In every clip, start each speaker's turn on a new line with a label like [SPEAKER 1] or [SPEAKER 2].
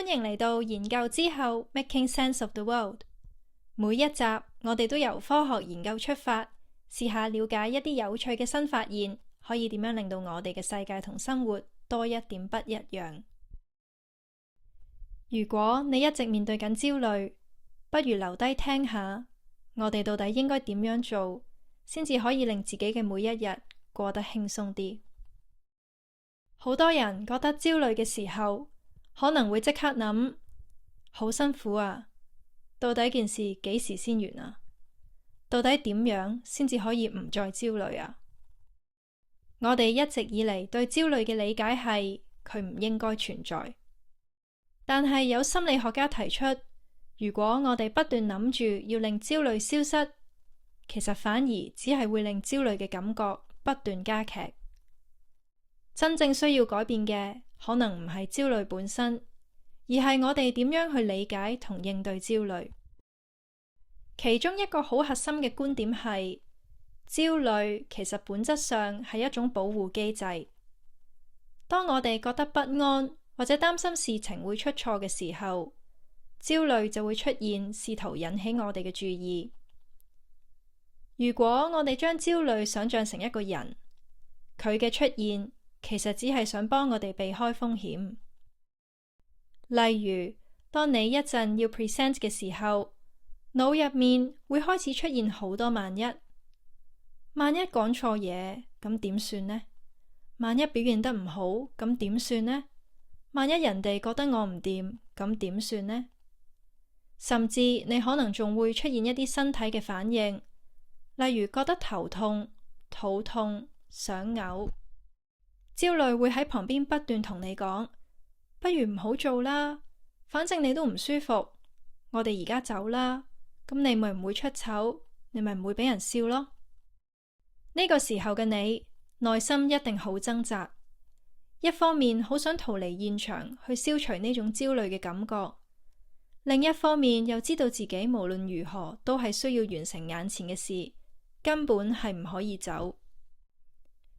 [SPEAKER 1] 歡迎嚟到研究之後 Making Sense of the World。每一集我哋都由科學研究出發，試下了解一啲有趣嘅新發現，可以點樣令到我哋嘅世界同生活多一點不一樣。如果你一直面對緊焦慮，不如留低聽下，我哋到底應該點樣做，先至可以令自己嘅每一日過得輕鬆啲。好多人覺得焦慮嘅時候，可能會即刻諗，好辛苦啊！到底件事幾時先完啊？到底點樣先至可以唔再焦慮啊？我哋一直以嚟對焦慮嘅理解係佢唔應該存在，但係有心理學家提出，如果我哋不斷諗住要令焦慮消失，其實反而只係會令焦慮嘅感覺不斷加劇。真正需要改變嘅可能唔係焦慮本身，而係我哋點樣去理解同應對焦慮。其中一個好核心嘅觀點係，焦慮其實本質上係一種保護機制。當我哋覺得不安或者擔心事情會出錯嘅時候，焦慮就會出現，試圖引起我哋嘅注意。如果我哋將焦慮想象成一個人，佢嘅出現其實只係想幫我哋避開風險。例如，當你一陣要 present 嘅時候，腦入面會開始出現好多萬一。萬一講錯嘢，咁點算呢？萬一表現得唔好，咁點算呢？萬一人哋覺得我唔掂，咁點算呢？甚至你可能仲會出現一啲身體嘅反應，例如覺得頭痛、肚痛、想嘔。焦慮會喺旁邊不斷同你講，不如唔好做啦，反正你都唔舒服，我哋而家走啦，咁你咪唔會出醜，你咪唔會俾人笑咯。呢個時候嘅你，內心一定好掙扎，一方面好想逃離現場去消除呢種焦慮嘅感覺，另一方面又知道自己無論如何都係需要完成眼前嘅事，根本係唔可以走。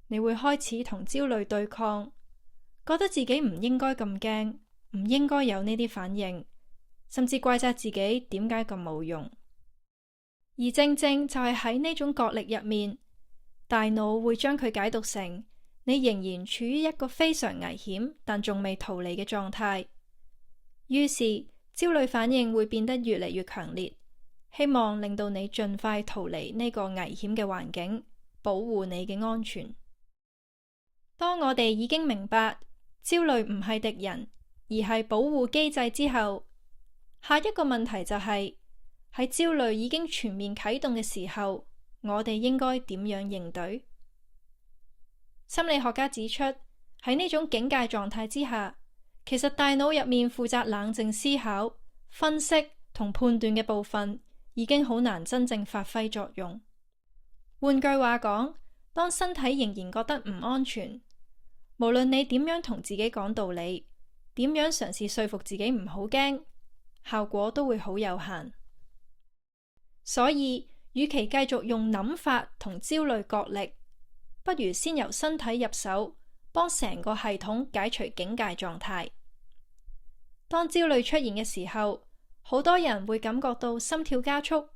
[SPEAKER 1] 你會開始同焦慮對抗，覺得自己唔應該咁驚，唔應該有呢啲反應，甚至怪責自己點解咁冇用。而正正就係喺呢種角力入面，大腦會將佢解讀成你仍然處於一個非常危險但仲未逃離嘅狀態，於是焦慮反應會變得越嚟越強烈，希望令到你盡快逃離呢個危險嘅環境，保護你嘅安全。當我哋已經明白焦慮唔係敵人，而係保護機制之後，下一個問題就係，喺焦慮已經全面啟動嘅時候，我哋應該點樣應對？心理學家指出，喺呢種警戒狀態之下，其實大腦入面負責冷靜思考、分析同判斷嘅部分已經好難真正發揮作用。換句話講，當身體仍然覺得唔安全，無論你點樣同自己講道理，點樣嘗試說服自己唔好驚，效果都會好有限。所以，與其繼續用諗法同焦慮角力，不如先由身體入手，幫成個系統解除警戒狀態。當焦慮出現嘅時候，好多人會感覺到心跳加速、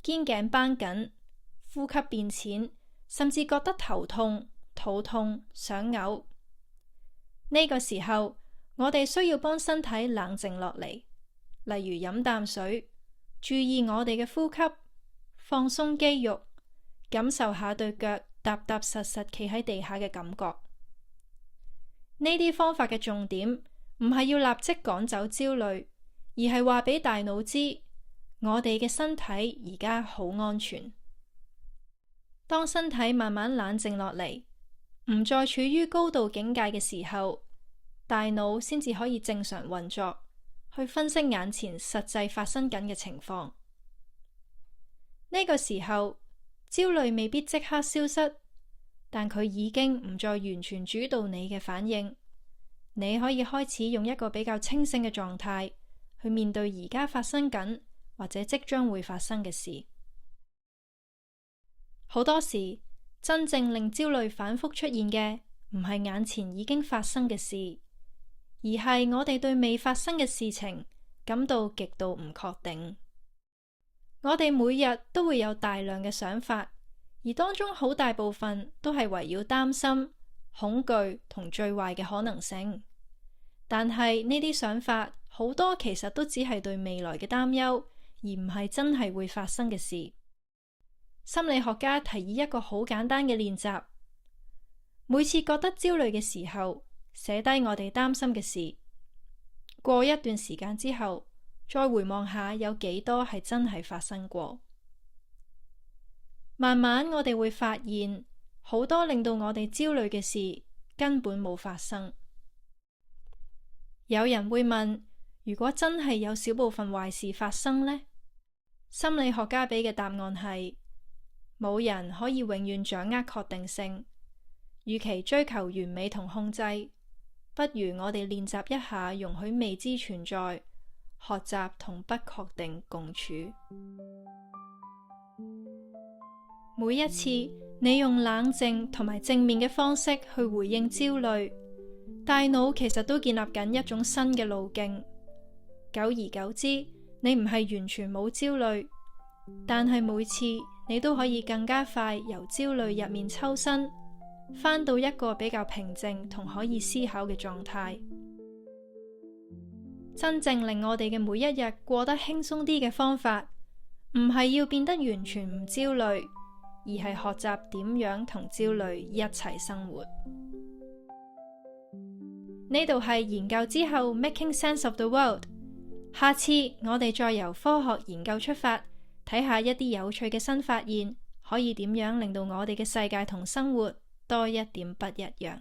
[SPEAKER 1] 肩頸繃緊、呼吸變淺，甚至覺得頭痛、肚痛、想嘔。呢個時候，我哋需要幫身體冷靜落嚟，例如飲啖水，注意我哋嘅呼吸，放鬆肌肉，感受下對腳踏踏實實企喺地下嘅感覺。呢啲方法嘅重點唔係要立即趕走焦慮，而係話俾大腦知，我哋嘅身體而家好安全。當身體慢慢冷靜落嚟，唔再處於高度警戒嘅時候，大腦先至可以正常運作，去分析眼前實際發生緊嘅情況。呢個時候，焦慮未必即刻消失，但佢已經唔再完全主導你嘅反應。你可以開始用一個比較清醒嘅狀態去面對而家發生緊或者即將會發生嘅事。好多時，真正令焦慮反覆出現嘅唔係眼前已經發生嘅事，而而係我哋對未發生嘅事情感到極度唔確定。我哋每日都會有大量嘅想法，而當中好大部分都係圍繞擔心、恐懼同最壞嘅可能性。但係呢啲想法好多其實都只係對未來嘅擔憂，而唔係真係會發生嘅事。心理學家提議一個好簡單嘅練習，每次覺得焦慮嘅時候，寫低我哋擔心嘅事，過一段時間之後，再回望下有幾多係真係發生過。慢慢我哋會發現，好多令到我哋焦慮嘅事根本冇發生。有人會問，如果真係有少部分壞事發生呢？心理學家俾嘅答案係，冇人可以永遠掌握確定性。與其追求完美同控制，不如我哋練習一下容許未知存在，學習同不確定共處。每一次你用冷靜同埋正面嘅方式去回應焦慮，大腦其實都建立緊一種新嘅路徑。久而久之，你唔係完全冇焦慮，但係每次你都可以更加快由焦慮入面抽身，返到一個比較平靜同可以思考嘅狀態。真正令我哋嘅每一日過得輕鬆啲嘅方法，唔係要變得完全唔焦慮，而係學習點樣同焦慮一齊生活。呢度係研究之後 Making Sense of the World。下次我哋再由科學研究出發，睇下一啲有趣嘅新發現，可以點樣令到我哋嘅世界同生活多一點不一樣。